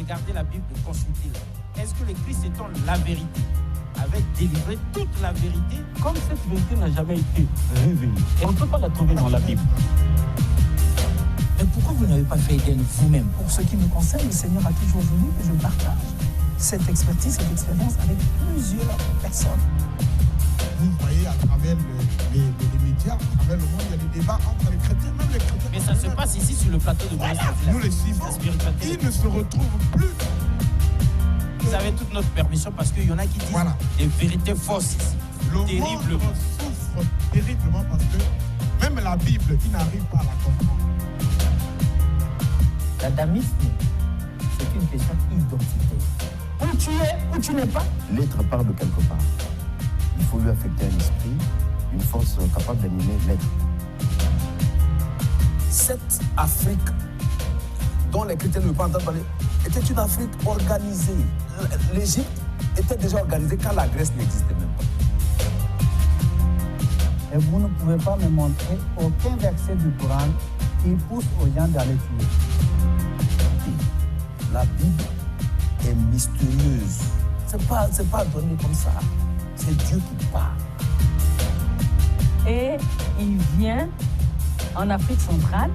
regardez la Bible, consultez-la. Est-ce que le Christ étant la vérité avait délivré toute la vérité? Comme cette vérité n'a jamais été révélée, et on ne peut pas la trouver dans la Bible. Mais pourquoi vous n'avez pas fait Éden vous-même? Pour ce qui me concerne, le Seigneur a toujours voulu que je partage cette expertise, cette expérience avec plusieurs personnes. Vous voyez à travers les médias, à travers le monde, il y a des débats entre les chrétiens, même les chrétiens. Mais ça se passe ici sur le plateau de Moïse. Nous les suivons. Ils ne se retrouvent plus. Vous avez toute notre permission parce qu'il y en a qui disent des vérités fausses ici. Le monde souffre terriblement parce que même la Bible, ils n'arrivent pas à la comprendre. L'adamisme, c'est une question identitaire. Où tu es, où tu n'es pas. L'être part de quelque part. Il faut lui affecter un esprit, une force capable d'animer l'être. Cette Afrique dont les chrétiens ne peuvent pas entendre parler était une Afrique organisée. L'Égypte était déjà organisée quand la Grèce n'existait même pas. Et vous ne pouvez pas me montrer aucun verset du Coran qui pousse aux gens d'aller tuer. La Bible est mystérieuse. C'est pas donné comme ça. C'est Dieu qui parle. Et il vient en Afrique centrale,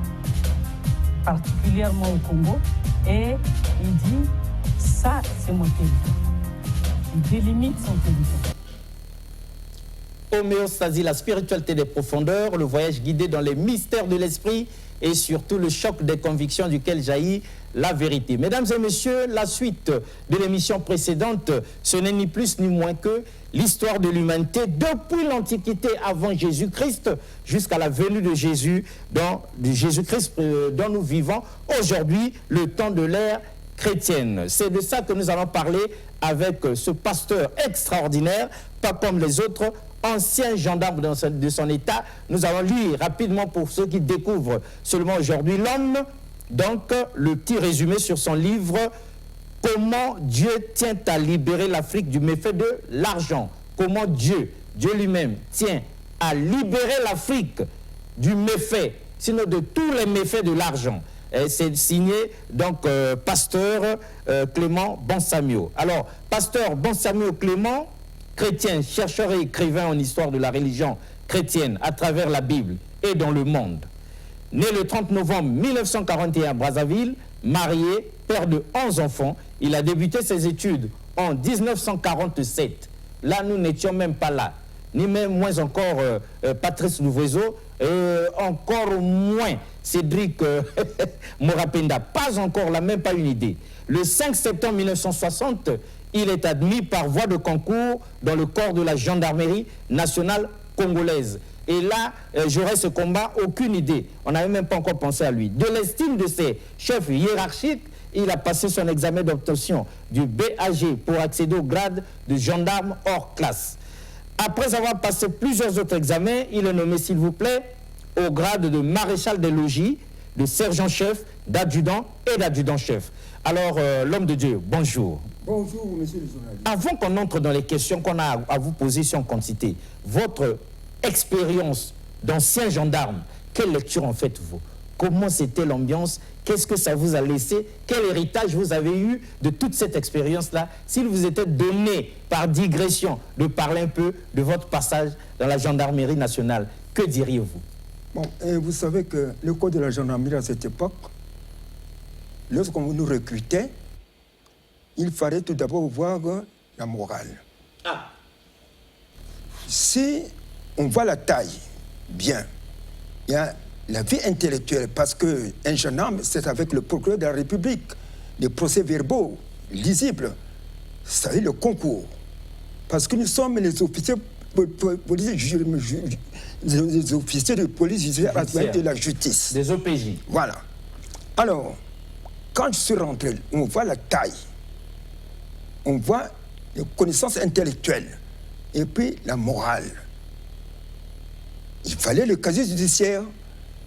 particulièrement au Congo, et il dit, ça c'est mon territoire. Il délimite son territoire. Homéostasie, la spiritualité des profondeurs, le voyage guidé dans les mystères de l'esprit et surtout le choc des convictions duquel jaillit la vérité. Mesdames et messieurs, la suite de l'émission précédente, ce n'est ni plus ni moins que l'histoire de l'humanité depuis l'Antiquité avant Jésus-Christ jusqu'à la venue de Jésus, dont nous vivons aujourd'hui, le temps de l'ère chrétienne. C'est de ça que nous allons parler avec ce pasteur extraordinaire, pas comme les autres, ancien gendarme de son état. Nous allons lire rapidement pour ceux qui découvrent seulement aujourd'hui l'homme, donc le petit résumé sur son livre « Comment Dieu tient à libérer l'Afrique du méfait de l'argent ». Comment Dieu lui-même tient à libérer l'Afrique du méfait, sinon de tous les méfaits de l'argent. C'est signé donc pasteur Clément Bonsamio. Alors, pasteur Bonsamio Clément, chrétien, chercheur et écrivain en histoire de la religion chrétienne à travers la Bible et dans le monde. Né le 30 novembre 1941 à Brazzaville, marié, père de 11 enfants, il a débuté ses études en 1947. Là, nous n'étions même pas là, ni même moins encore Patrice Louvoiseau, encore moins Cédric Morapenda, pas encore là, même pas une idée. Le 5 septembre 1960, il est admis par voie de concours dans le corps de la gendarmerie nationale congolaise. Et là, j'aurais ce combat, aucune idée. On n'avait même pas encore pensé à lui. De l'estime de ses chefs hiérarchiques, il a passé son examen d'obtention du BAG pour accéder au grade de gendarme hors classe. Après avoir passé plusieurs autres examens, il est nommé, s'il vous plaît, au grade de maréchal des logis, de sergent-chef, d'adjudant et d'adjudant-chef. Alors, l'homme de Dieu, bonjour. Bonjour, monsieur le journaliste. Avant qu'on entre dans les questions qu'on a à vous poser sur quantité, votre expérience d'ancien gendarme, quelle lecture en faites-vous? Comment c'était l'ambiance? Qu'est-ce que ça vous a laissé? Quel héritage vous avez eu de toute cette expérience-là? S'il vous était donné, par digression, de parler un peu de votre passage dans la gendarmerie nationale, que diriez-vous? Bon, vous savez que le code de la gendarmerie à cette époque, lorsqu'on nous recrutait, il fallait tout d'abord voir la morale. Ah. Si on voit la taille, bien, il y a la vie intellectuelle, parce qu'un gendarme, c'est avec le procureur de la République, les procès-verbaux lisibles, c'est le concours. Parce que nous sommes les officiers les officiers de police judiciaire de la justice. Des OPJ. Voilà. Alors, quand je suis rentré, on voit la taille, on voit les connaissances intellectuelles, et puis la morale. Il fallait le casier judiciaire.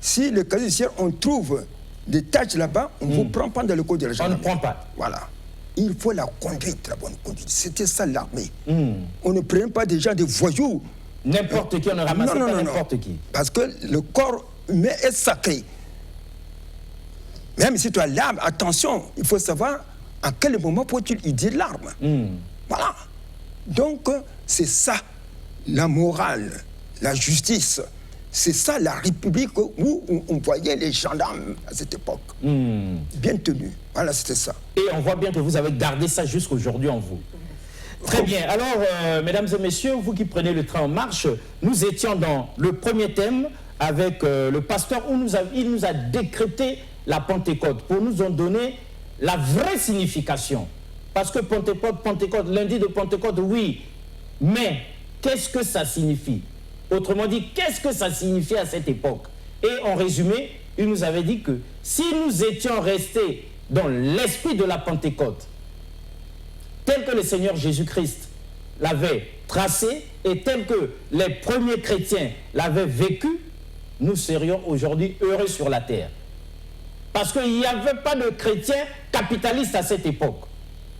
Si le casier judiciaire, on trouve des tâches là-bas, on ne vous prend pas dans le code de la gendarmerie. On ne prend pas. Voilà. Il faut la conduite, la bonne conduite. C'était ça l'armée. On ne prend pas des gens, des voyous. N'importe qui, on ne ramasse pas n'importe qui. Parce que le corps humain est sacré. Même si tu as l'âme, attention, il faut savoir à quel moment faut-il utiliser l'arme? Voilà. Donc, c'est ça, la morale, la justice. C'est ça la République où on voyait les gendarmes à cette époque. Bien tenus. Voilà, c'était ça. Et on voit bien que vous avez gardé ça jusqu'aujourd'hui en vous. Très bien. Alors, mesdames et messieurs, vous qui prenez le train en marche, nous étions dans le premier thème avec le pasteur où il nous a décrété la Pentecôte pour nous en donner la vraie signification. Parce que Pentecôte, lundi de Pentecôte, oui, mais qu'est-ce que ça signifie? Autrement dit, qu'est-ce que ça signifiait à cette époque? Et en résumé, il nous avait dit que si nous étions restés dans l'esprit de la Pentecôte, tel que le Seigneur Jésus-Christ l'avait tracé et tel que les premiers chrétiens l'avaient vécu, nous serions aujourd'hui heureux sur la terre. Parce qu'il n'y avait pas de chrétiens capitalistes à cette époque.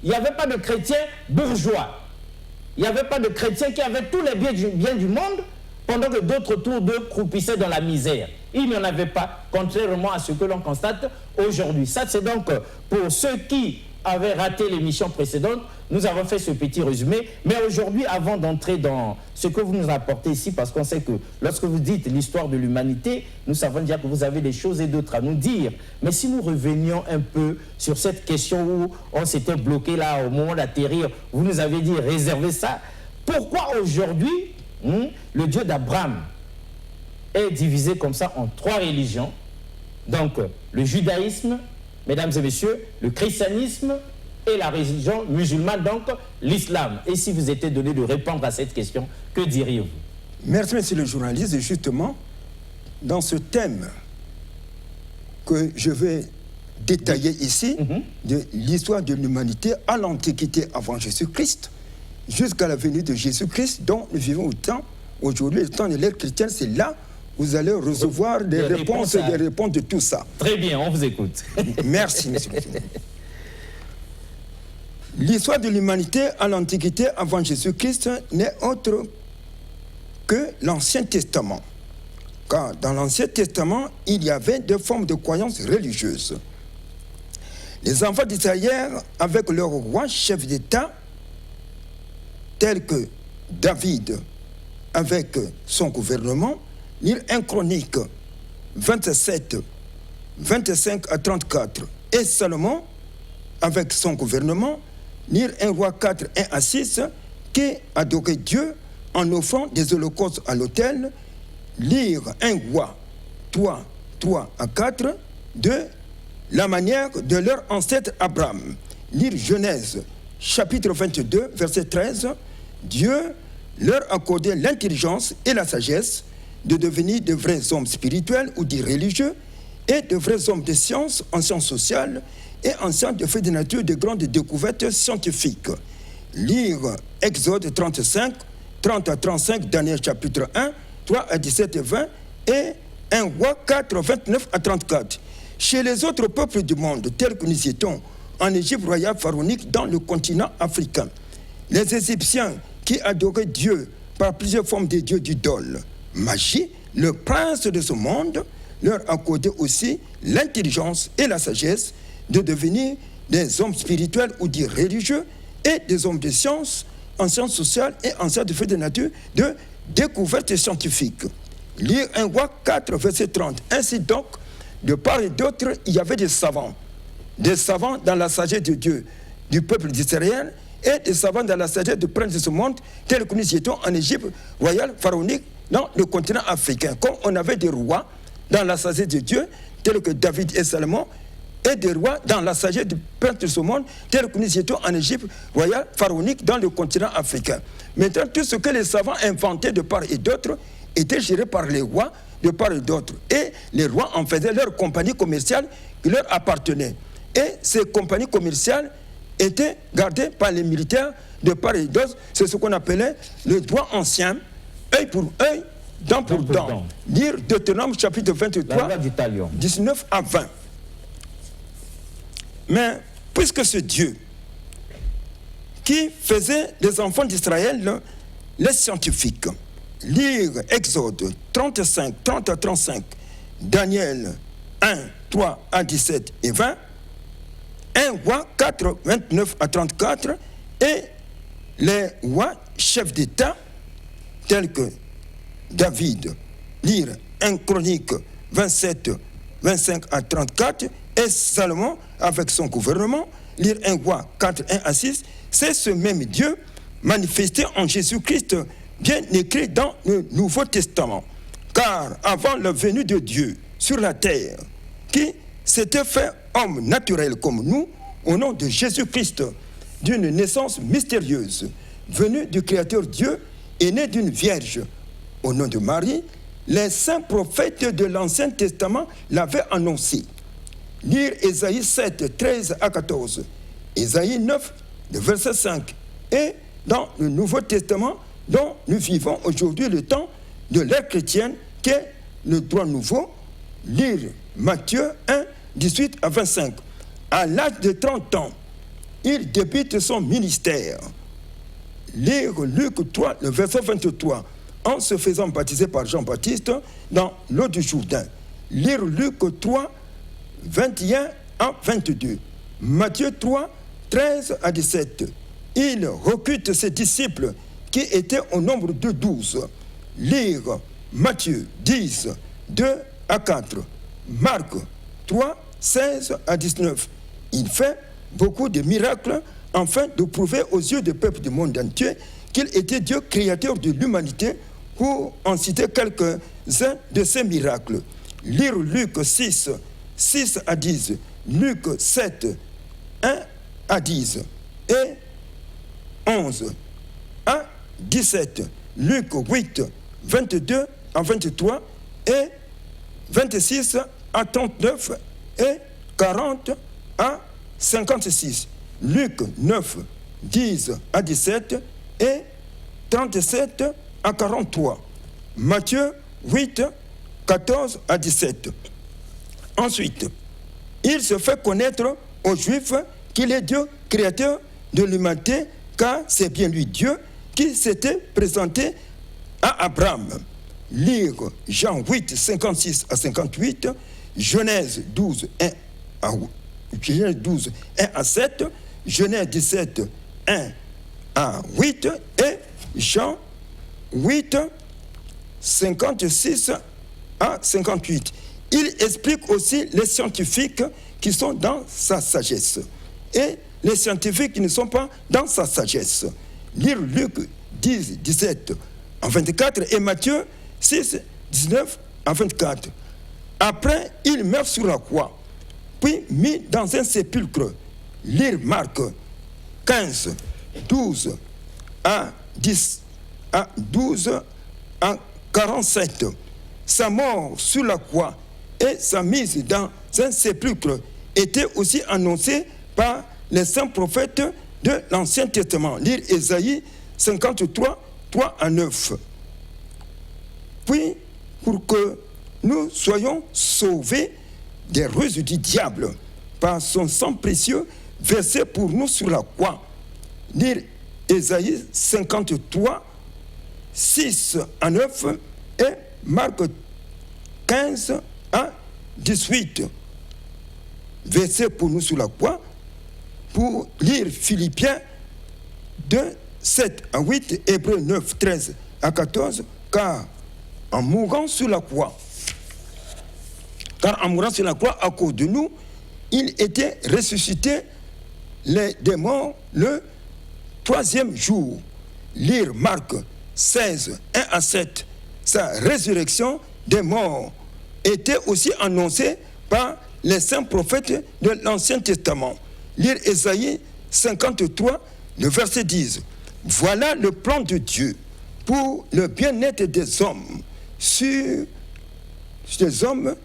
Il n'y avait pas de chrétiens bourgeois. Il n'y avait pas de chrétiens qui avaient tous les biens du monde pendant que d'autres autour d'eux croupissaient dans la misère. Il n'y en avait pas, contrairement à ce que l'on constate aujourd'hui. Ça, c'est donc pour ceux qui avaient raté l'émission précédente, nous avons fait ce petit résumé. Mais aujourd'hui, avant d'entrer dans ce que vous nous apportez ici, parce qu'on sait que lorsque vous dites l'histoire de l'humanité, nous savons déjà que vous avez des choses et d'autres à nous dire. Mais si nous revenions un peu sur cette question où on s'était bloqué là au moment d'atterrir, vous nous avez dit réservez ça. Pourquoi aujourd'hui, le Dieu d'Abraham est divisé comme ça en 3 religions? Donc, le judaïsme, mesdames et messieurs, le christianisme et la religion musulmane, donc l'islam. Et si vous étiez donné de répondre à cette question, que diriez-vous? Merci, monsieur le journaliste. Et justement, dans ce thème que je vais détailler ici, de l'histoire de l'humanité à l'Antiquité avant Jésus-Christ, jusqu'à la venue de Jésus-Christ, dont nous vivons au temps, aujourd'hui, le temps de l'ère chrétienne, c'est là où vous allez recevoir des réponses et des réponses de tout ça. Très bien, on vous écoute. Merci, monsieur. L'histoire de l'humanité à l'Antiquité avant Jésus-Christ n'est autre que l'Ancien Testament. Car dans l'Ancien Testament, il y avait 2 formes de croyances religieuses. Les enfants d'Israël, avec leur roi, chef d'État, tels que David, avec son gouvernement, lire 1 Chronique 27, 25 à 34, et Salomon, avec son gouvernement, lire 1 Roi 4, 1 à 6, qui adorait Dieu en offrant des holocaustes à l'autel, lire 1 Roi 3, 3 à 4, de la manière de leur ancêtre Abraham. Lire Genèse, chapitre 22, verset 13, Dieu leur accordait l'intelligence et la sagesse de devenir de vrais hommes spirituels ou dits religieux et de vrais hommes de sciences, en sciences sociales et en sciences de faits de nature, de grandes découvertes scientifiques. Lire Exode 35, 30 à 35, Daniel chapitre 1, 3 à 17 et 20 et 1 Roi 4, 29 à 34. Chez les autres peuples du monde, tels que nous étions en Égypte royale pharaonique dans le continent africain, les Égyptiens qui adoraient Dieu par plusieurs formes de dieux d'idoles, magie, le prince de ce monde leur accordait aussi l'intelligence et la sagesse de devenir des hommes spirituels ou dits religieux et des hommes de science, en sciences sociales et en sciences de faits de nature, de découvertes scientifiques. Lire 1 Roi 4, verset 30. Ainsi donc, de part et d'autre, il y avait des savants dans la sagesse de Dieu, du peuple d'Israël, et des savants dans la sagesse du prince de ce monde, tels que nous étions en Égypte royale pharaonique, dans le continent africain. Comme on avait des rois dans la sagesse de Dieu, tels que David et Salomon, et des rois dans la sagesse du prince de ce monde, tels que nous étions en Égypte royale pharaonique, dans le continent africain. Maintenant, tout ce que les savants inventaient de part et d'autre était géré par les rois de part et d'autre. Et les rois en faisaient leur compagnie commerciale qui leur appartenait. Et ces compagnies commerciales étaient gardées par les militaires de part et d'autre. C'est ce qu'on appelait le droit ancien, œil pour œil, dent pour dent. Lire Deutéronome chapitre 23, 19 à 20. Mais puisque ce Dieu qui faisait des enfants d'Israël les scientifiques, lire Exode 35, 30 à 35, Daniel 1, 3 à 17 et 20, 1 Roi 4, 29 à 34, et les rois chefs d'État, tels que David, lire 1 Chronique 27, 25 à 34, et Salomon avec son gouvernement, lire 1 Roi 4, 1 à 6, c'est ce même Dieu manifesté en Jésus-Christ, bien écrit dans le Nouveau Testament. Car avant la venue de Dieu sur la terre, qui s'était fait homme naturel comme nous, au nom de Jésus-Christ, d'une naissance mystérieuse, venu du Créateur Dieu et né d'une vierge, au nom de Marie, les saints prophètes de l'Ancien Testament l'avaient annoncé. Lire Ésaïe 7, 13 à 14, Ésaïe 9, verset 5, et dans le Nouveau Testament, dont nous vivons aujourd'hui le temps de l'ère chrétienne, qui est le droit nouveau, lire Matthieu 1, 18 à 25. À l'âge de 30 ans, il débute son ministère. Lire Luc 3, le verset 23, en se faisant baptiser par Jean-Baptiste dans l'eau du Jourdain. Lire Luc 3, 21 à 22. Matthieu 3, 13 à 17. Il recrute ses disciples qui étaient au nombre de 12. Lire Matthieu 10, 2 à 4. Marc 3, 16 à 19. Il fait beaucoup de miracles afin de prouver aux yeux des peuples du monde entier qu'il était Dieu créateur de l'humanité, pour en citer quelques-uns de ces miracles. Lire Luc 6, 6 à 10, Luc 7, 1 à 10 et 11 à 17, Luc 8, 22 à 23 et 26 à 39 et 40 à 56, Luc 9, 10 à 17 et 37 à 43, Matthieu 8, 14 à 17. Ensuite, il se fait connaître aux Juifs qu'il est Dieu créateur de l'humanité, car c'est bien lui Dieu qui s'était présenté à Abraham. Lire Jean 8, 56 à 58, Genèse 12, 1 à 8. Genèse 12, 1 à 7, Genèse 17, 1 à 8 et Jean 8, 56 à 58. Il explique aussi les scientifiques qui sont dans sa sagesse et les scientifiques qui ne sont pas dans sa sagesse. Lire Luc 10, 17 à 24 et Matthieu 6, 19 à 24. Après, il meurt sur la croix, puis mis dans un sépulcre. Lire Marc 15, 12 à 10 à 12 à 47. Sa mort sur la croix et sa mise dans un sépulcre étaient aussi annoncées par les saints prophètes de l'Ancien Testament. Lire Ésaïe 53, 3 à 9. Puis, pour que nous soyons sauvés des ruses du diable par son sang précieux versé pour nous sur la croix. Lire Ésaïe 53, 6 à 9 et Marc 15 à 18. Versé pour nous sur la croix. Pour lire Philippiens 2, 7 à 8, Hébreux 9, 13 à 14, car en mourant sur la croix, à cause de nous, il était ressuscité des morts le 3e jour. Lire Marc 16, 1 à 7. Sa résurrection des morts était aussi annoncée par les saints prophètes de l'Ancien Testament. Lire Ésaïe 53, le verset 10. Voilà le plan de Dieu pour le bien-être des hommes, des hommes,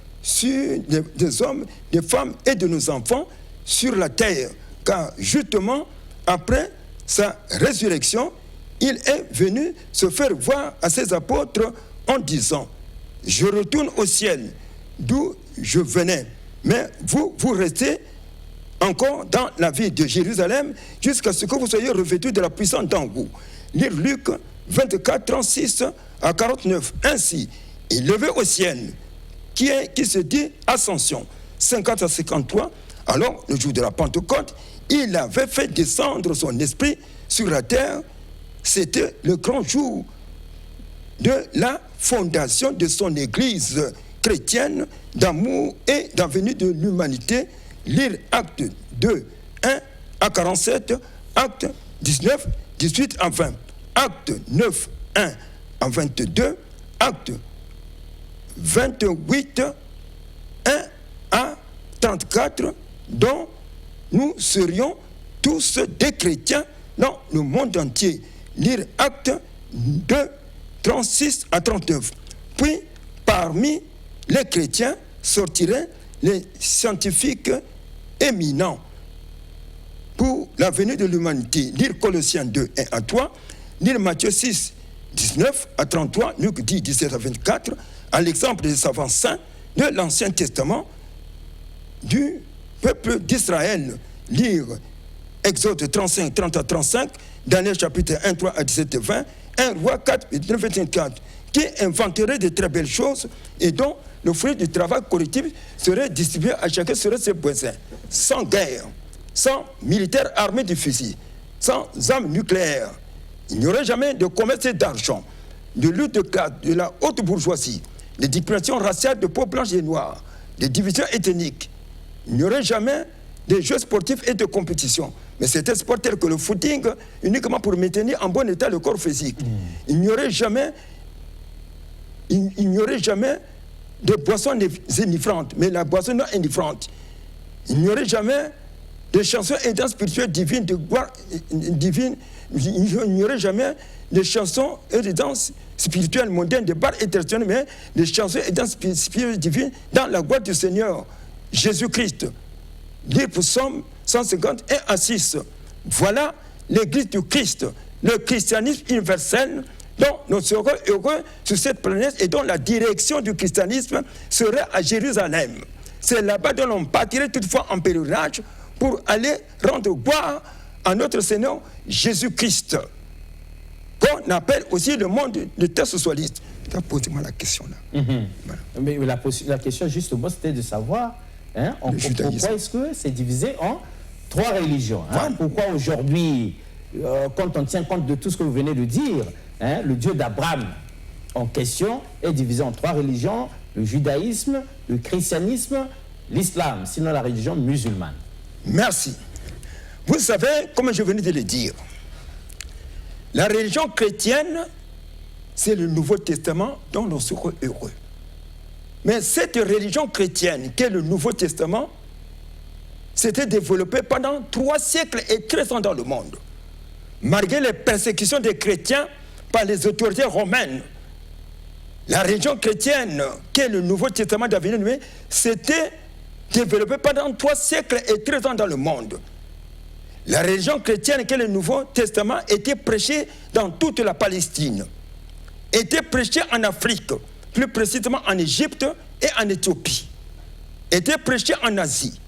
des femmes et de nos enfants sur la terre. Car justement, après sa résurrection, il est venu se faire voir à ses apôtres en disant: je retourne au ciel d'où je venais, mais vous restez encore dans la ville de Jérusalem jusqu'à ce que vous soyez revêtus de la puissance d'en haut. Lire Luc 24, 36 à 49. Ainsi, élevé au ciel, qui se dit ascension, 50 à 53, alors le jour de la Pentecôte, il avait fait descendre son esprit sur la terre. C'était le grand jour de la fondation de son église chrétienne d'amour et d'avenir de l'humanité. Lire acte 2, 1 à 47, acte 19, 18 à 20, acte 9, 1 à 22, acte 28, 1 à 34, dont nous serions tous des chrétiens dans le monde entier. Lire acte 2, 36 à 39. Puis, parmi les chrétiens sortiraient les scientifiques éminents pour l'avenir de l'humanité. Lire Colossiens 2, 1 à 3. Lire Matthieu 6, 19 à 33. Luc 10, 17 à 24. À l'exemple des savants saints de l'Ancien Testament du peuple d'Israël. Lire Exode 35, 30 à 35. Daniel chapitre 1, 3 à 17 et 20. 1 Roi 4, 19 et 24. Qui inventerait de très belles choses et dont le fruit du travail collectif serait distribué à chacun sur ses besoins. Sans guerre, sans militaires armés de fusils, sans armes nucléaires, il n'y aurait jamais de commerce d'argent, de lutte de classe, de la haute bourgeoisie, de discrimination raciale de peau blanche et noire, de divisions ethniques. Il n'y aurait jamais de jeux sportifs et de compétition. Mais c'était sport tel que le footing, uniquement pour maintenir en bon état le corps physique. Il n'y aurait jamais de boissons inifiantes, mais la boisson non indifférente. Il n'y aurait jamais de chansons et danses spirituelles divines, de gloire divine. Il n'y aurait jamais de chansons et de danses spirituelles mondaines, de bars éternels, mais des chansons et danses spirituelles divines dans la gloire du Seigneur Jésus-Christ. Lire Psaume 150 et à 6. Voilà l'Église du Christ, le christianisme universel, dont nous serons heureux sur cette planète et dont la direction du christianisme serait à Jérusalem. C'est là-bas dont on partirait toutefois en pèlerinage pour aller rendre gloire à notre Seigneur Jésus-Christ, qu'on appelle aussi le monde de terre socialiste. Posez-moi la question là. Voilà. Mais la question justement c'était de savoir pourquoi est-ce que c'est divisé en 3 religions. Voilà. Pourquoi aujourd'hui, quand on tient compte de tout ce que vous venez de dire, le Dieu d'Abraham en question est divisé en 3 religions, le judaïsme, le christianisme, l'islam, sinon la religion musulmane. Merci. Vous savez, comme je venais de le dire, la religion chrétienne, c'est le Nouveau Testament dont nous serons heureux. Mais cette religion chrétienne, qui est le Nouveau Testament, s'était développée pendant 3 siècles et 13 ans dans le monde. Malgré les persécutions des chrétiens par les autorités romaines, la religion chrétienne, qui est le Nouveau Testament d'avenir, s'était développée pendant 3 siècles et 13 ans dans le monde. La religion chrétienne, qui est le Nouveau Testament, était prêchée dans toute la Palestine, était prêchée en Afrique, plus précisément en Égypte et en Éthiopie, était prêchée en Asie,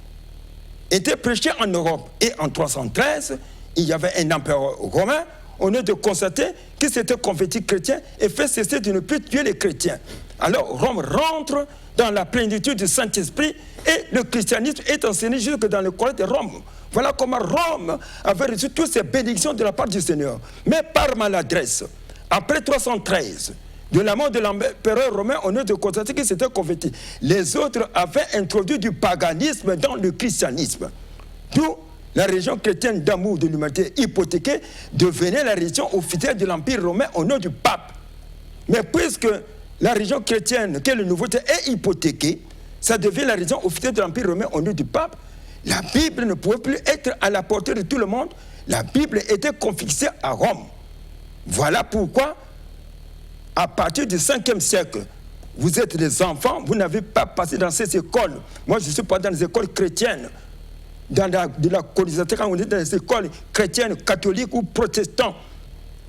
était prêchée en Europe. Et en 313, il y avait un empereur romain, on est de constater qu'il s'était converti chrétien et fait cesser de ne plus tuer les chrétiens. Alors Rome rentre dans la plénitude du Saint-Esprit et le christianisme est enseigné jusque dans le collège de Rome. Voilà comment Rome avait reçu toutes ces bénédictions de la part du Seigneur. Mais par maladresse, après 313, de la mort de l'empereur romain, on est de constater qu'il s'était converti. Les autres avaient introduit du paganisme dans le christianisme. D'où la religion chrétienne d'amour de l'humanité hypothéquée devenait la religion officielle de l'Empire romain au nom du pape. Mais puisque la religion chrétienne, qui est le Nouveau Testament, est hypothéquée, ça devient la religion officielle de l'Empire romain au nom du pape. La Bible ne pouvait plus être à la portée de tout le monde. La Bible était confisquée à Rome. Voilà pourquoi, à partir du 5e siècle, vous êtes des enfants, vous n'avez pas passé dans ces écoles. Moi, je suis pas dans les écoles chrétiennes. Dans la colonisation, quand on était dans les écoles chrétiennes, catholiques ou protestantes,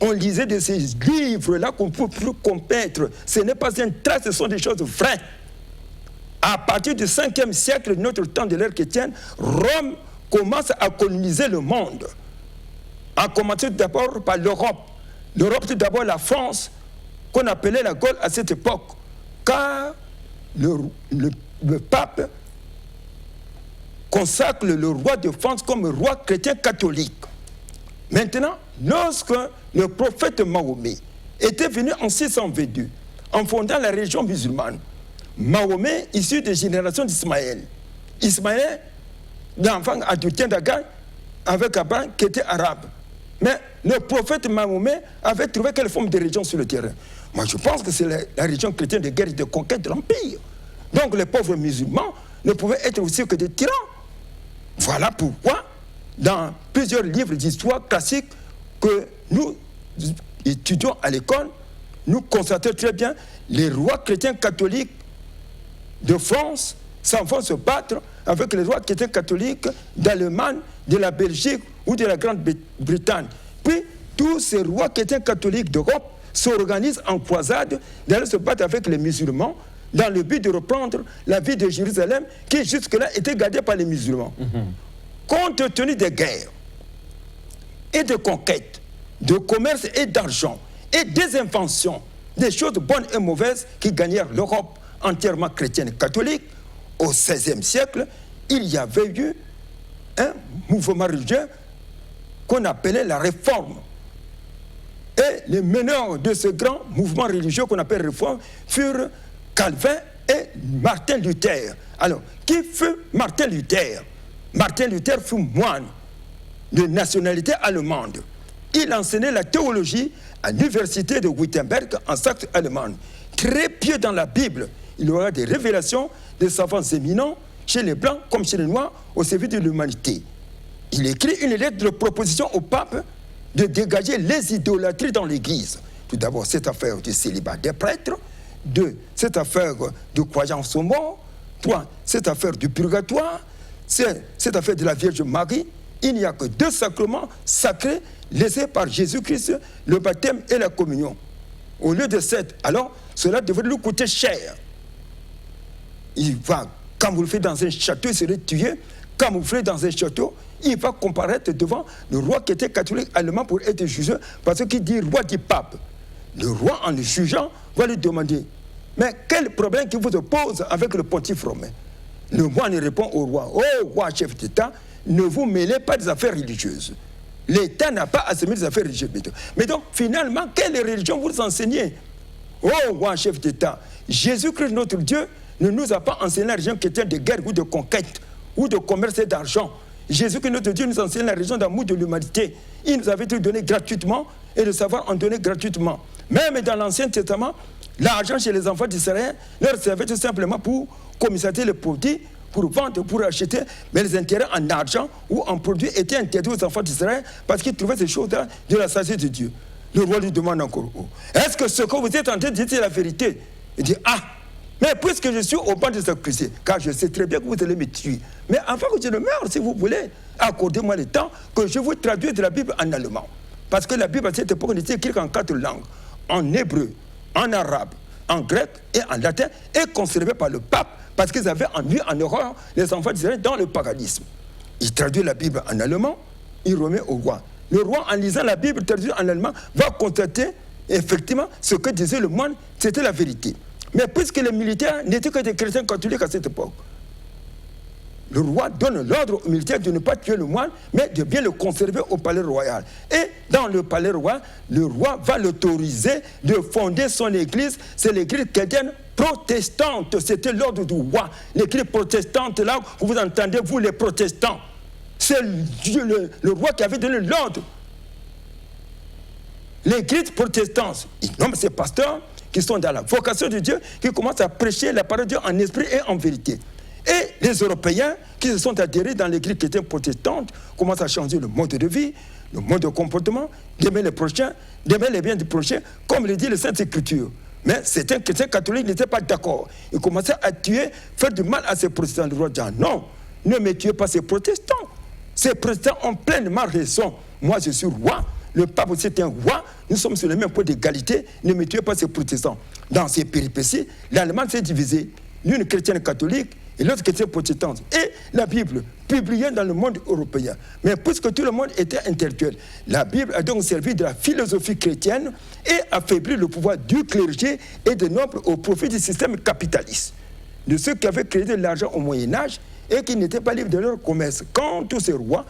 on lisait de ces livres-là qu'on ne peut plus comprendre. Ce n'est pas un trait, ce sont des choses vraies. À partir du 5e siècle de notre temps de l'ère chrétienne, Rome commence à coloniser le monde. A commencé d'abord par l'Europe. L'Europe, c'est d'abord la France, qu'on appelait la Gaule à cette époque. Car le pape consacre le roi de France comme roi chrétien catholique. Maintenant, lorsque le prophète Mahomet était venu en 622, en fondant la région musulmane, Mahomet, issu des générations d'Ismaël, Ismaël, l'enfant adultère d'Agar, avec Abraham, qui était arabe. Mais le prophète Mahomet avait trouvé quelle forme de région sur le terrain? Moi, je pense que c'est la région chrétienne de guerre et de conquête de l'Empire. Donc, les pauvres musulmans ne pouvaient être aussi que des tyrans. Voilà pourquoi, dans plusieurs livres d'histoire classiques que nous étudions à l'école, nous constatons très bien les rois chrétiens catholiques de France s'en vont se battre avec les rois chrétiens catholiques d'Allemagne, de la Belgique ou de la Grande-Bretagne. Puis, tous ces rois chrétiens catholiques d'Europe s'organisent en croisade d'aller se battre avec les musulmans dans le but de reprendre la ville de Jérusalem qui jusque-là était gardée par les musulmans. Compte tenu des guerres et de conquêtes, de commerce et d'argent et des inventions, des choses bonnes et mauvaises qui gagnèrent l'Europe entièrement chrétienne et catholique, au XVIe siècle, il y avait eu un mouvement religieux qu'on appelait la Réforme. Et les meneurs de ce grand mouvement religieux qu'on appelle Réforme furent Calvin et Martin Luther. Alors, qui fut Martin Luther? Martin Luther fut moine de nationalité allemande. Il enseignait la théologie à l'université de Wittenberg en Saxe-Allemande. Très pieux dans la Bible, il aura des révélations des savants éminents chez les Blancs comme chez les Noirs au service de l'humanité. Il écrit une lettre de proposition au pape de dégager les idolâtries dans l'Église. Tout d'abord, cette affaire du célibat des prêtres. 2, cette affaire de croyance aux morts. 3, cette affaire du purgatoire. Cette affaire de la Vierge Marie. Il n'y a que 2 sacrements sacrés laissés par Jésus-Christ, le baptême et la communion. Au lieu de 7, alors, cela devrait lui coûter cher. Il va, quand vous le faites dans un château, il serait tué. Quand vous le faites dans un château, il va comparaître devant le roi qui était catholique allemand pour être jugé, parce qu'il dit roi du pape. Le roi, en le jugeant, va lui demander, mais quel problème qui vous oppose avec le pontife romain? Le roi ne répond au roi, oh roi chef d'État, ne vous mêlez pas des affaires religieuses. L'État n'a pas à se mêler des affaires religieuses. Mais donc, finalement, quelle religion vous enseignez? Oh roi chef d'État, Jésus-Christ, notre Dieu, ne nous a pas enseigné la religion qui était de guerre ou de conquête, ou de commerce et d'argent. Jésus-Christ, notre Dieu, nous enseigne la religion d'amour de l'humanité. Il nous avait tout donné gratuitement et le savoir en donner gratuitement. Même dans l'Ancien Testament, l'argent chez les enfants d'Israël leur servait tout simplement pour commissater les produits, pour vendre, pour acheter, mais les intérêts en argent ou en produits étaient interdits aux enfants d'Israël parce qu'ils trouvaient ces choses-là de la sagesse de Dieu. Le roi lui demande encore, est-ce que ce que vous êtes en train de dire c'est la vérité? Il dit, ah, mais puisque je suis au banc de sacrifier, car je sais très bien que vous allez me tuer, mais avant que je ne meure, si vous voulez, accordez-moi le temps que je vous traduise de la Bible en allemand. Parce que la Bible à cette époque était écrite en 4 langues, en hébreu, en arabe, en grec et en latin, et conservée par le pape, parce qu'ils avaient enduit en horreur les enfants d'Israël dans le paganisme. Il traduit la Bible en allemand, il remet au roi. Le roi, en lisant la Bible traduite en allemand, va constater effectivement ce que disait le moine, c'était la vérité. Mais puisque les militaires n'étaient que des chrétiens catholiques à cette époque, le roi donne l'ordre aux militaires de ne pas tuer le moine, mais de bien le conserver au palais royal. Et dans le palais royal, le roi va l'autoriser de fonder son église. C'est l'église chrétienne protestante. C'était l'ordre du roi. L'église protestante, là, vous entendez, vous les protestants. C'est le roi qui avait donné l'ordre. L'église protestante, il nomme ses pasteurs qui sont dans la vocation de Dieu, qui commencent à prêcher la parole de Dieu en esprit et en vérité. Et les Européens qui se sont adhérés dans l'église chrétienne protestante commencent à changer le mode de vie, le mode de comportement, d'aimer les prochains, d'aimer les biens du prochain, comme le dit les Saintes Écritures. Mais certains chrétiens catholiques n'étaient pas d'accord. Ils commençaient à tuer, faire du mal à ces protestants. Le roi dit, non, ne me tuez pas ces protestants. Ces protestants ont pleinement raison. Moi, je suis roi. Le pape aussi est un roi. Nous sommes sur le même point d'égalité. Ne me tuez pas ces protestants. Dans ces péripéties, l'Allemagne s'est divisée. L'une chrétienne catholique et l'autre chrétienne protestante. Et la Bible, publiée dans le monde européen. Mais puisque tout le monde était intellectuel, la Bible a donc servi de la philosophie chrétienne et affaibli le pouvoir du clergé et des nobles au profit du système capitaliste. De ceux qui avaient créé de l'argent au Moyen-Âge et qui n'étaient pas libres de leur commerce. Quand tous ces rois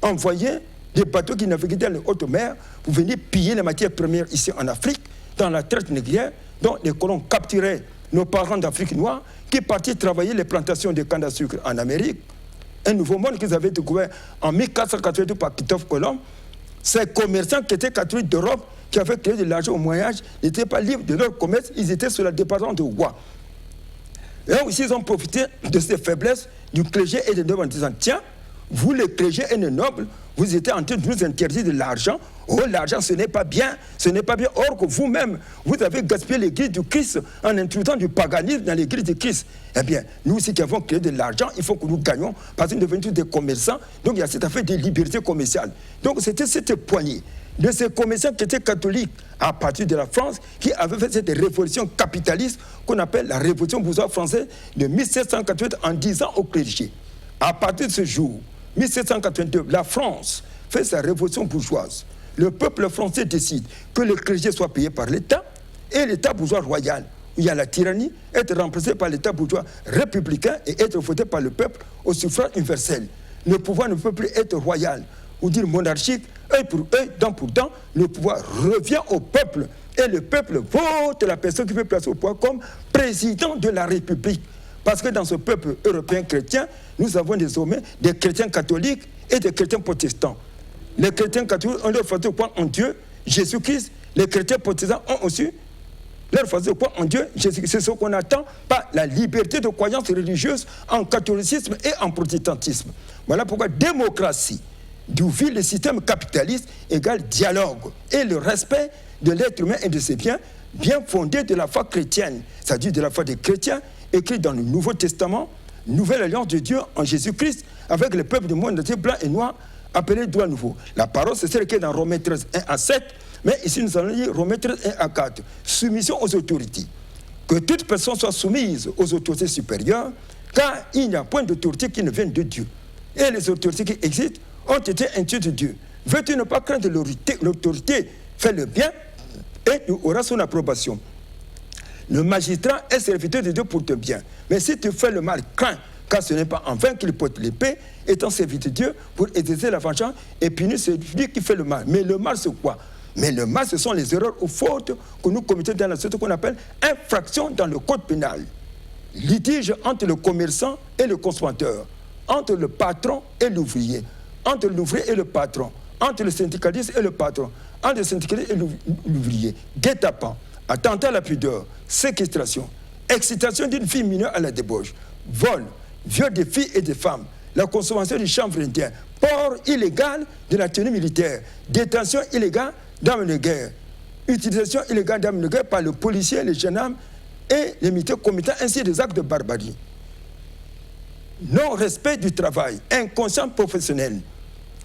envoyaient des bateaux qui naviguaient dans les hautes mers pour venir piller les matières premières ici en Afrique, dans la traite négrière, dont les colons capturaient nos parents d'Afrique noire qui partaient travailler les plantations de canne à sucre en Amérique. Un nouveau monde qu'ils avaient découvert en 1482 par Christophe Colomb. Ces commerçants qui étaient catholiques d'Europe, qui avaient créé de l'argent au Moyen-Âge, n'étaient pas libres de leur commerce, ils étaient sous la dépendance de rois. Et aussi, ils ont profité de ces faiblesses du clergé et des nobles en disant, tiens, vous les clergés et les nobles, vous étiez en train de nous interdire de l'argent. Oh, l'argent, ce n'est pas bien, ce n'est pas bien. Or que vous-même, vous avez gaspillé l'église du Christ en introduisant du paganisme dans l'église du Christ. Eh bien, nous aussi qui avons créé de l'argent, il faut que nous gagnions parce que nous devenons tous des commerçants. Donc, il y a cette affaire de liberté commerciale. Donc, c'était cette poignée de ces commerçants qui étaient catholiques à partir de la France qui avaient fait cette révolution capitaliste qu'on appelle la révolution bourgeoise française de 1788 en disant au clergé. À partir de ce jour, 1782, la France fait sa révolution bourgeoise. Le peuple français décide que le clergé soit payé par l'État et l'État bourgeois royal, où il y a la tyrannie, être remplacé par l'État bourgeois républicain et être voté par le peuple au suffrage universel. Le pouvoir ne peut plus être royal ou dire monarchique, œil pour œil, dent pour dent. Le pouvoir revient au peuple et le peuple vote la personne qui peut placer au pouvoir comme président de la République. Parce que dans ce peuple européen chrétien, nous avons désormais des chrétiens catholiques et des chrétiens protestants. Les chrétiens catholiques ont leur façon de croire en Dieu, Jésus-Christ. Les chrétiens protestants ont aussi leur façon de croire en Dieu, Jésus-Christ. C'est ce qu'on attend par la liberté de croyance religieuse en catholicisme et en protestantisme. Voilà pourquoi démocratie, d'où vit le système capitaliste, égale dialogue et le respect de l'être humain et de ses biens, bien fondé de la foi chrétienne, c'est-à-dire de la foi des chrétiens, écrit dans le Nouveau Testament, nouvelle alliance de Dieu en Jésus-Christ, avec le peuple du monde entier, blanc et noir, appelé droit nouveau. La parole, c'est celle qui est dans Romains 13, 1 à 7, mais ici nous allons lire Romains 13, 1 à 4. Soumission aux autorités. Que toute personne soit soumise aux autorités supérieures, car il n'y a point d'autorité qui ne vienne de Dieu. Et les autorités qui existent ont été instituées de Dieu. Veux-tu ne pas craindre l'autorité, fais le bien et tu auras son approbation. Le magistrat est serviteur de Dieu pour te bien. Mais si tu fais le mal, crains, car ce n'est pas en vain qu'il porte l'épée, étant serviteur de Dieu pour exercer la vengeance et punir celui qui fait le mal. Mais le mal, c'est quoi? Mais le mal, ce sont les erreurs ou fautes que nous commettons dans la société qu'on appelle infraction dans le code pénal. Litige entre le commerçant et le consommateur, entre le patron et l'ouvrier, entre l'ouvrier et le patron, entre le syndicaliste et le patron, entre le syndicaliste et l'ouvrier, guet-apens, attentat à la pudeur, séquestration, excitation d'une fille mineure à la débauche, vol, viol des filles et des femmes, la consommation du chanvre indien, port illégal de la tenue militaire, détention illégale d'armes de guerre, utilisation illégale d'armes de guerre par le policier, les gendarmes et les militaires commettant ainsi des actes de barbarie. Non-respect du travail, inconscient professionnel,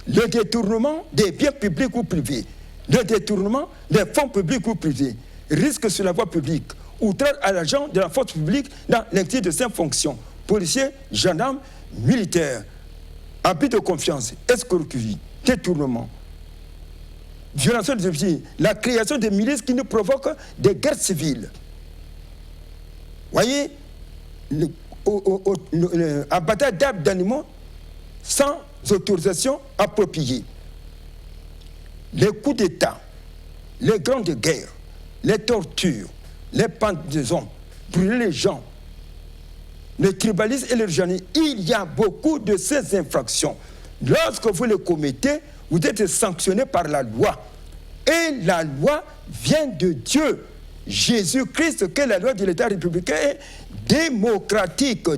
le détournement des biens publics ou privés, le détournement des fonds publics ou privés, risque sur la voie publique, outrage à l'agent de la force publique dans l'exercice de ses fonctions, policiers, gendarmes, militaires, abus de confiance, escroquerie, détournement, violation des objectifs, la création de milices qui nous provoquent des guerres civiles. Voyez, abattage d'arbres d'animaux sans autorisation appropriée, les coups d'État, les grandes guerres, les tortures, les pendaisons, brûler les gens, le tribalisme et le janisme, il y a beaucoup de ces infractions. Lorsque vous les commettez, vous êtes sanctionné par la loi. Et la loi vient de Dieu. Jésus-Christ, qui est la loi de l'État républicain, est démocratique,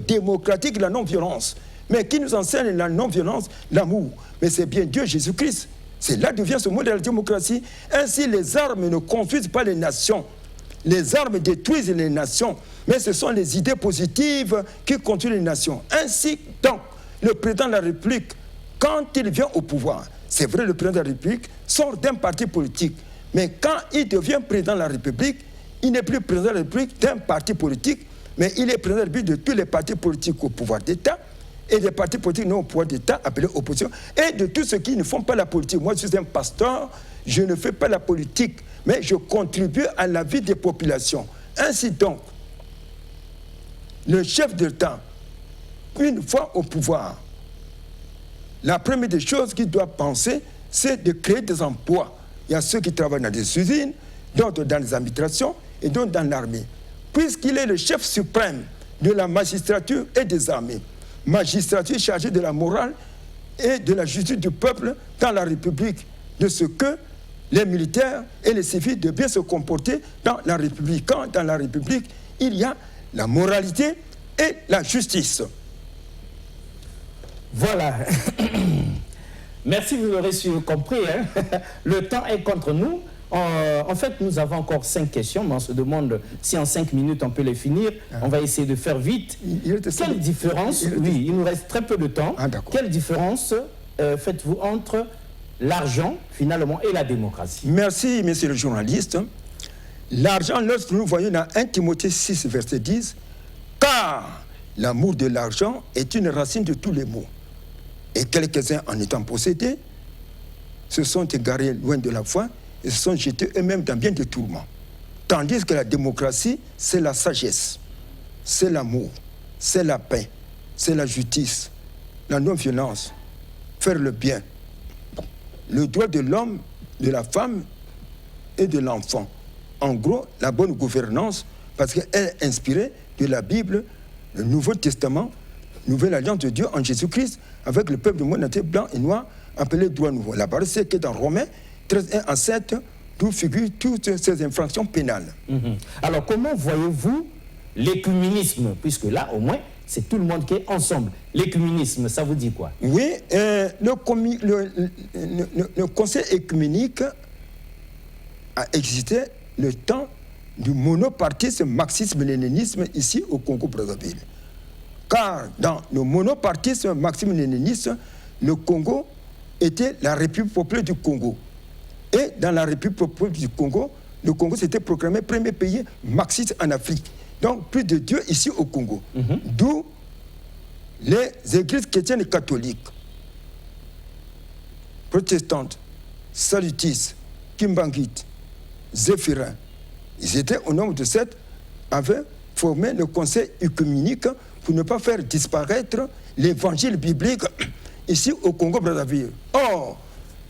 la non-violence. Mais qui nous enseigne la non-violence, l'amour. Mais c'est bien Dieu, Jésus-Christ. C'est là que vient ce mot de la démocratie. Ainsi, les armes ne confusent pas les nations. Les armes détruisent les nations, mais ce sont les idées positives qui conduisent les nations. Ainsi, donc, le président de la République, quand il vient au pouvoir, c'est vrai, le président de la République sort d'un parti politique, mais quand il devient président de la République, il n'est plus président de la République d'un parti politique, mais il est président de la République de tous les partis politiques au pouvoir d'État et des partis politiques non au pouvoir d'État, appelés opposition, et de tous ceux qui ne font pas la politique. Moi, je suis un pasteur, je ne fais pas la politique, mais je contribue à la vie des populations. Ainsi donc, le chef de l'État, une fois au pouvoir, la première des choses qu'il doit penser, c'est de créer des emplois. Il y a ceux qui travaillent dans des usines, d'autres dans les administrations et d'autres dans l'armée. Puisqu'il est le chef suprême de la magistrature et des armées, magistrature chargée de la morale et de la justice du peuple dans la République, de ce que les militaires et les civils de bien se comporter dans la République. Quand dans la République, il y a la moralité et la justice. Voilà. Merci, vous l'aurez compris. Hein? Le temps est contre nous. En fait, nous avons encore 5 questions, mais on se demande si en 5 minutes on peut les finir. On va essayer de faire vite. Quelle différence, oui, il nous reste très peu de temps. Quelle différence faites-vous entre l'argent, finalement, et la démocratie? Merci, monsieur le journaliste. L'argent, lorsque nous voyons dans 1 Timothée 6, verset 10, car l'amour de l'argent est une racine de tous les maux. Et quelques-uns, en étant possédés, se sont égarés loin de la foi et se sont jetés eux-mêmes dans bien des tourments. Tandis que la démocratie, c'est la sagesse, c'est l'amour, c'est la paix, c'est la justice, la non-violence, faire le bien, le droit de l'homme, de la femme et de l'enfant. En gros, la bonne gouvernance, parce qu'elle est inspirée de la Bible, le Nouveau Testament, Nouvelle Alliance de Dieu en Jésus-Christ, avec le peuple du monde entier, blanc et noir, appelé droit nouveau. La parole, c'est que dans Romains 13, 1 à 7, d'où figurent toutes ces infractions pénales. Alors, comment voyez-vous l'écuménisme? Puisque là, au moins, c'est tout le monde qui est ensemble. L'écuménisme, ça vous dit quoi? Oui, le conseil écuménique a existé le temps du monopartisme marxisme-léninisme ici au Congo-Brazzaville. Car dans le monopartisme marxisme-léninisme, le Congo était la République populaire du Congo. Et dans la République populaire du Congo, le Congo s'était proclamé premier pays marxiste en Afrique. Donc plus de Dieu ici au Congo. D'où les églises chrétiennes et catholiques, protestantes, salutistes, kimbanguites, zéphirin, ils étaient au nombre de 7, avaient formé le conseil œcuménique pour ne pas faire disparaître l'évangile biblique ici au Congo-Brazzaville. Or,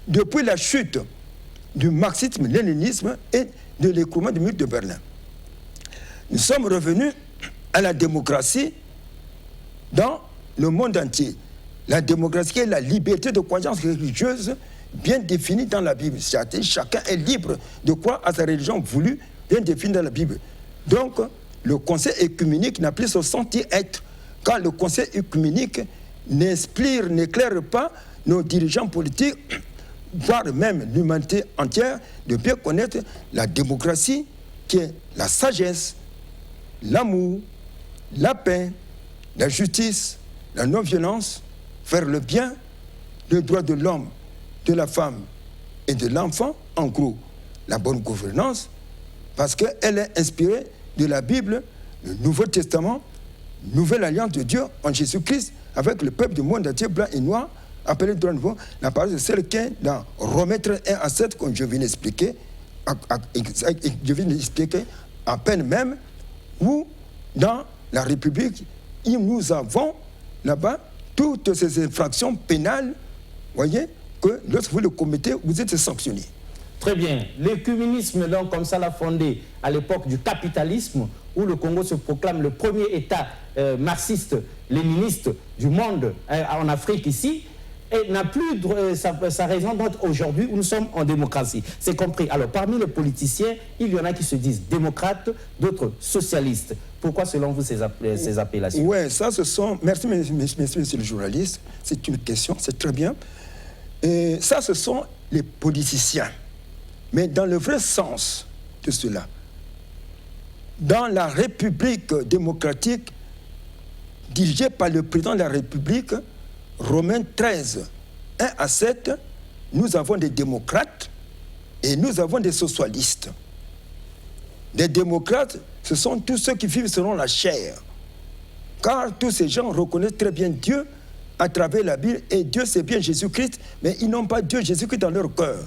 depuis la chute du marxisme-léninisme et de l'écroulement du mur de Berlin, nous sommes revenus à la démocratie dans le monde entier. La démocratie est la liberté de croyance religieuse bien définie dans la Bible. Chacun est libre de croire à sa religion voulue, bien définie dans la Bible. Donc, le conseil œcuménique n'a plus son senti-être, car le conseil œcuménique n'éclaire pas nos dirigeants politiques, voire même l'humanité entière, de bien connaître la démocratie qui est la sagesse, l'amour, la paix, la justice, la non-violence, faire le bien, le droit de l'homme, de la femme et de l'enfant, en gros, la bonne gouvernance, parce qu'elle est inspirée de la Bible, le Nouveau Testament, Nouvelle Alliance de Dieu en Jésus-Christ, avec le peuple du monde entier, blanc et noir, appelé droit nouveau. La parole de celle qui est dans Romains 1 à 7, comme je viens d'expliquer, à peine même, où dans la République, nous avons là-bas toutes ces infractions pénales, voyez, que lorsque vous le commettez, vous êtes sanctionné. Très bien. L'écuménisme, donc, comme ça l'a fondé à l'époque du capitalisme, où le Congo se proclame le premier État marxiste-léniniste du monde en Afrique ici, et n'a plus sa raison d'être aujourd'hui où nous sommes en démocratie. C'est compris. Alors, parmi les politiciens, il y en a qui se disent démocrates, d'autres socialistes. Pourquoi, selon vous, ces appellations? Oui, ça, ce sont... Merci, monsieur le journaliste. C'est une question, c'est très bien. Et ça, ce sont les politiciens. Mais dans le vrai sens de cela, dans la République démocratique dirigée par le président de la République, Romains 13, 1 à 7, nous avons des démocrates et nous avons des socialistes. Les démocrates, ce sont tous ceux qui vivent selon la chair. Car tous ces gens reconnaissent très bien Dieu à travers la Bible, et Dieu c'est bien Jésus-Christ, mais ils n'ont pas Dieu Jésus-Christ dans leur cœur.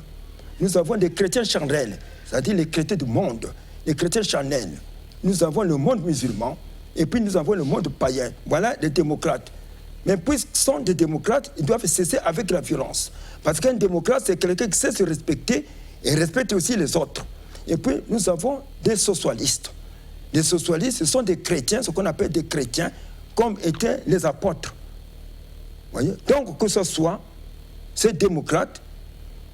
Nous avons des chrétiens charnels, c'est-à-dire les chrétiens du monde, les chrétiens charnels. Nous avons le monde musulman, et puis nous avons le monde païen. Voilà les démocrates. Mais puisqu'ils sont des démocrates, ils doivent cesser avec la violence. Parce qu'un démocrate, c'est quelqu'un qui sait se respecter et respecte aussi les autres. Et puis, nous avons des socialistes. Les socialistes, ce sont des chrétiens, ce qu'on appelle des chrétiens, comme étaient les apôtres. Voyez? Donc, que ce soit ces démocrates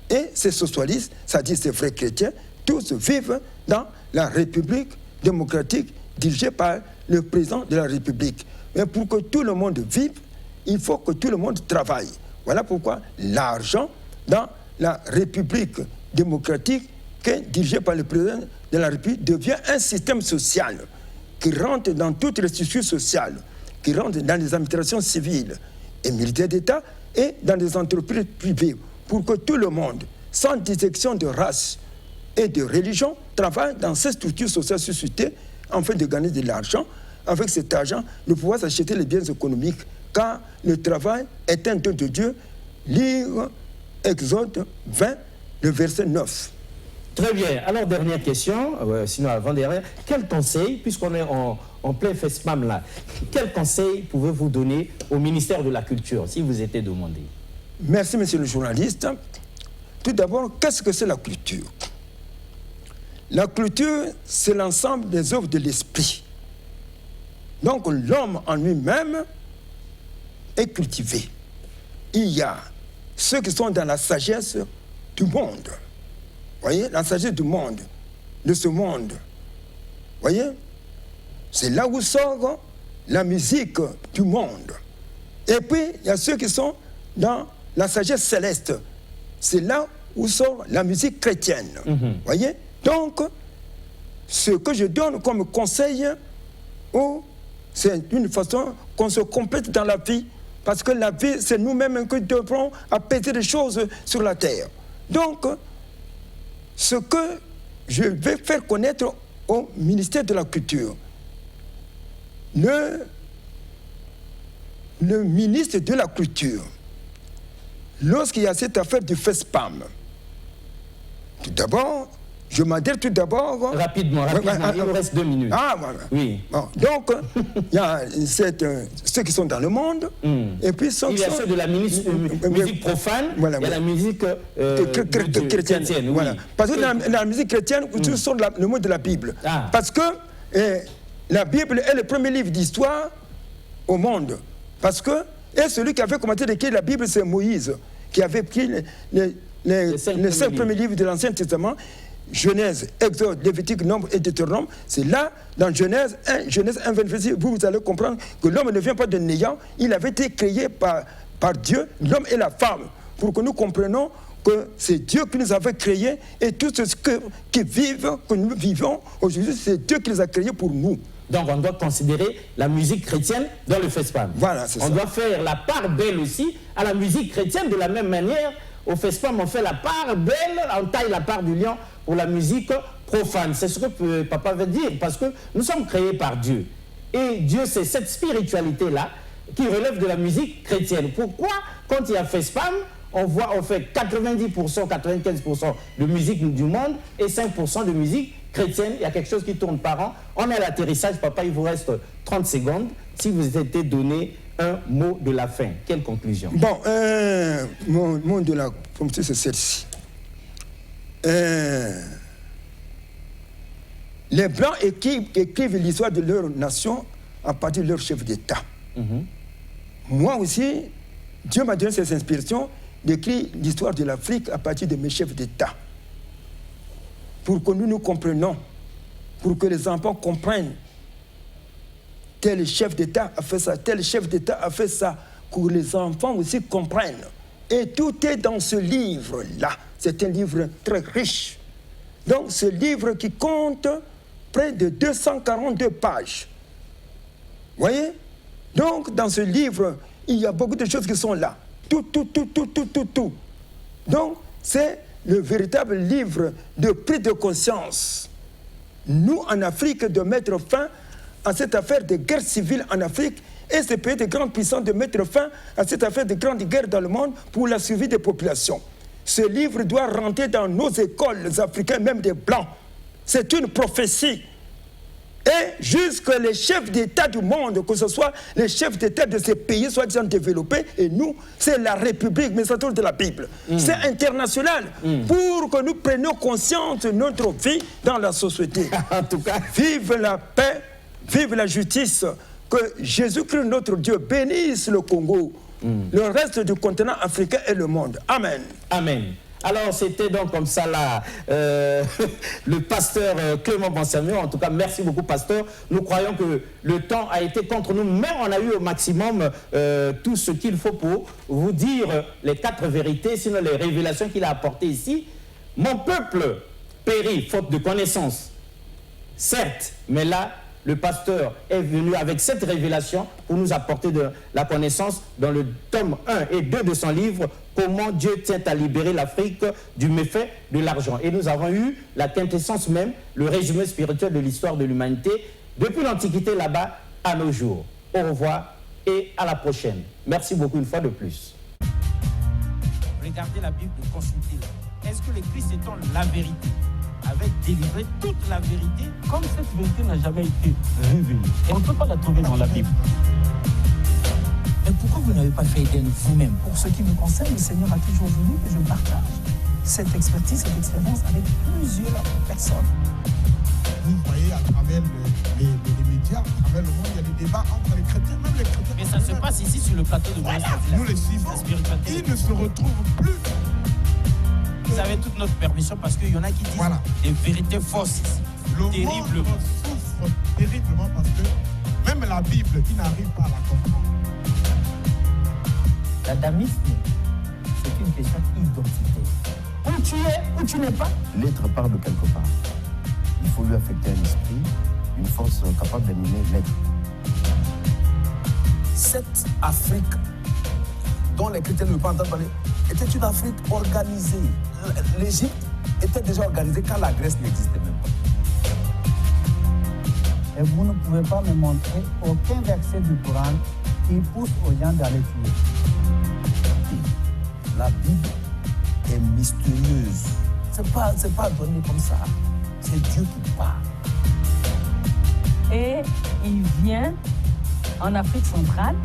et ces socialistes, c'est-à-dire ces vrais chrétiens, tous vivent dans la République démocratique dirigée par le président de la République. Mais pour que tout le monde vive, il faut que tout le monde travaille. Voilà pourquoi l'argent dans la République démocratique dirigée par le président de la République devient un système social qui rentre dans toutes les structures sociales, qui rentre dans les administrations civiles et militaires d'État et dans les entreprises privées, pour que tout le monde, sans distinction de race et de religion, travaille dans ces structures sociales suscitées afin de gagner de l'argent. Avec cet argent, de pouvoir acheter les biens économiques, car le travail est un don de Dieu. Lire Exode 20, le verset 9. Très bien. Alors, dernière question, sinon avant-dernière. Quel conseil, puisqu'on est en plein FESPAM là, quel conseil pouvez-vous donner au ministère de la Culture, si vous étiez demandé? Merci, monsieur le journaliste. Tout d'abord, qu'est-ce que c'est la culture? La culture, c'est l'ensemble des œuvres de l'esprit. Donc, l'homme en lui-même est cultivé. Il y a ceux qui sont dans la sagesse du monde. Voyez, la sagesse du monde, de ce monde. Voyez, c'est là où sort la musique du monde. Et puis, il y a ceux qui sont dans la sagesse céleste. C'est là où sort la musique chrétienne. Voyez, donc, ce que je donne comme conseil, c'est une façon qu'on se complète dans la vie. Parce que la vie, c'est nous-mêmes que devrons apaiser les choses sur la terre. Donc, ce que je vais faire connaître au ministère de la Culture, le ministre de la Culture, lorsqu'il y a cette affaire du FESPAM, tout d'abord, je m'adresse tout d'abord... Rapidement, il nous reste 2 minutes. Ah, voilà. Oui. Bon, donc, il y a ceux qui sont dans le monde, et puis il y a ceux de la musique profane, voilà, il y a la musique chrétienne. Voilà. Oui. Parce que dans la musique chrétienne, tout sont le mot de la Bible. Ah. Parce que la Bible est le premier livre d'histoire au monde. Parce que, et celui qui avait commencé d'écrire la Bible, c'est Moïse, qui avait pris les 5 premiers livres de l'Ancien Testament, Genèse, Exode, Lévitique, Nombre et Deutéronome. C'est là, dans Genèse 1, 26, vous allez comprendre que l'homme ne vient pas de néant, il avait été créé par Dieu, l'homme et la femme, pour que nous comprenions que c'est Dieu qui nous avait créés et tout ce que nous vivons aujourd'hui, c'est Dieu qui les a créés pour nous. Donc on doit considérer la musique chrétienne dans le FESPAM. Voilà, c'est ça. On doit faire la part belle aussi à la musique chrétienne de la même manière. Au FESPAM, on fait la part belle, on taille la part du lion pour la musique profane. C'est ce que papa veut dire, parce que nous sommes créés par Dieu. Et Dieu, c'est cette spiritualité-là qui relève de la musique chrétienne. Pourquoi, quand il y a FESPAM, on fait 90%, 95% de musique du monde et 5% de musique chrétienne? Il y a quelque chose qui tourne par an. On est à l'atterrissage, papa, il vous reste 30 secondes. Si vous étiez donné un mot de la fin, quelle conclusion? Bon, mon mot de la fin, c'est celle-ci. Les Blancs écrivent l'histoire de leur nation à partir de leur chef d'État. Moi aussi, Dieu m'a donné cette inspiration d'écrire l'histoire de l'Afrique à partir de mes chefs d'État. Pour que nous comprenions, pour que les enfants comprennent. Tel chef d'État a fait ça, tel chef d'État a fait ça, que les enfants aussi comprennent. Et tout est dans ce livre-là. C'est un livre très riche. Donc, ce livre qui compte près de 242 pages. Vous voyez? Donc, dans ce livre, il y a beaucoup de choses qui sont là. Tout. Donc, c'est le véritable livre de prise de conscience. Nous, en Afrique, de mettre fin à cette affaire de guerre civile en Afrique et ces pays de grandes puissances de mettre fin à cette affaire de grande guerre dans le monde pour la survie des populations. Ce livre doit rentrer dans nos écoles, les Africains, même des Blancs. C'est une prophétie. Et jusque les chefs d'État du monde, que ce soit les chefs d'État de ces pays soi-disant développés, et nous, c'est la République, mais c'est de la Bible. C'est international pour que nous prenions conscience de notre vie dans la société. En tout cas, vive la paix, vive la justice, que Jésus-Christ, notre Dieu, bénisse le Congo, le reste du continent africain et le monde. Amen. Amen. Alors, c'était donc comme ça là, le pasteur Clément Bonsamuel. En tout cas, merci beaucoup, pasteur. Nous croyons que le temps a été contre nous, mais on a eu au maximum tout ce qu'il faut pour vous dire les 4 vérités, sinon les révélations qu'il a apportées ici. Mon peuple périt faute de connaissance. Certes, mais là, le pasteur est venu avec cette révélation pour nous apporter de la connaissance dans le tome 1 et 2 de son livre « Comment Dieu tient à libérer l'Afrique du méfait de l'argent ». Et nous avons eu la quintessence même, le résumé spirituel de l'histoire de l'humanité, depuis l'Antiquité là-bas à nos jours. Au revoir et à la prochaine. Merci beaucoup une fois de plus. Regardez la Bible, consultez-la. Est-ce que le Christ étant la vérité avait délivré toute la vérité? Comme cette vérité n'a jamais été révélée, et on ne peut pas la trouver dans la Bible. Mais pourquoi vous n'avez pas fait aider vous-même? Pour ce qui me concerne, le Seigneur a toujours voulu que je partage cette expertise, cette expérience avec plusieurs personnes. Vous voyez à travers les médias, à travers le monde, il y a des débats entre les chrétiens, même les chrétiens. Mais ça se passe ici sur le plateau de Moïse. Nous les suivons, ils ne se retrouvent plus. Vous avez toute notre permission parce qu'il y en a qui disent des vérités fausses ici. Le monde souffre terriblement parce que même la Bible, ils n'arrivent pas à la comprendre. L'adamisme, c'est une question identitaire. Où tu es, où tu n'es pas. L'être part de quelque part. Il faut lui affecter un esprit, une force capable d'animer l'être. Cette Afrique dont les chrétiens ne peuvent pas entendre parler était une Afrique organisée. L'Égypte était déjà organisée quand la Grèce n'existait même pas. Et vous ne pouvez pas me montrer aucun verset du Coran qui pousse aux gens d'aller tuer. La Bible est mystérieuse. C'est pas donné comme ça. C'est Dieu qui parle. Et il vient en Afrique centrale,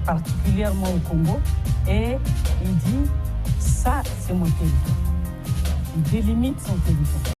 particulièrement au Congo, et il dit, ça c'est mon territoire. Il délimite son territoire.